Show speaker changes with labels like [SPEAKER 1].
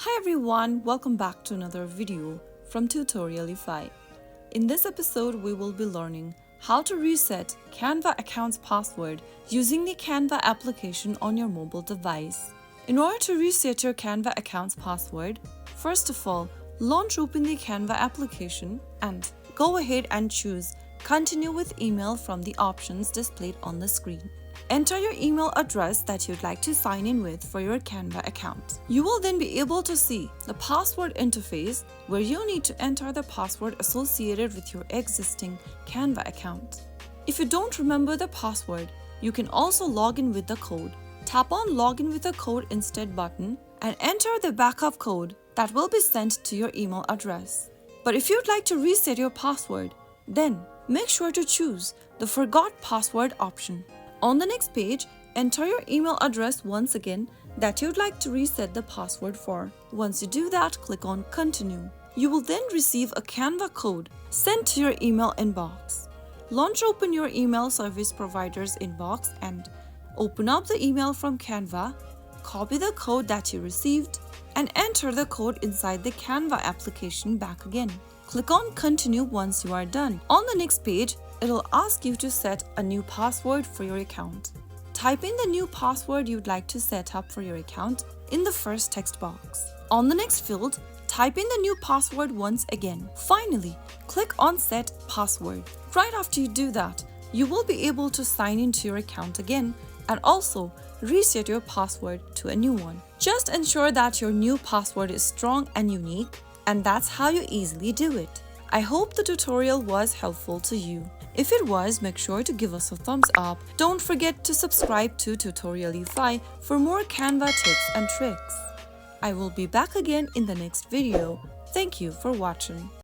[SPEAKER 1] Hi everyone, welcome back to another video from Tutorialify. In this episode, we will be learning how to reset Canva account's password using the Canva application on your mobile device. In order to reset your Canva account's password, first of all, launch open the Canva application and go ahead and choose Continue with email from the options displayed on the screen. Enter your email address that you'd like to sign in with for your Canva account. You will then be able to see the password interface where you need to enter the password associated with your existing Canva account. If you don't remember the password, you can also log in with the code. Tap on Login with a Code Instead button and enter the backup code that will be sent to your email address. But if you'd like to reset your password, then make sure to choose the Forgot Password option. On the next page, enter your email address once again that you'd like to reset the password for. Once you do that, click on Continue. You will then receive a Canva code sent to your email inbox. Launch open your email service provider's inbox and open up the email from Canva, copy the code that you received, and enter the code inside the Canva application back again. Click on Continue once you are done. On the next page, it'll ask you to set a new password for your account. Type in the new password you'd like to set up for your account in the first text box. On the next field, type in the new password once again. Finally, click on Set Password. Right after you do that, you will be able to sign into your account again and also reset your password to a new one. Just ensure that your new password is strong and unique, and that's how you easily do it. I hope the tutorial was helpful to you. If it was, make sure to give us a thumbs up. Don't forget to subscribe to Tutorialify for more Canva tips and tricks. I will be back again in the next video. Thank you for watching.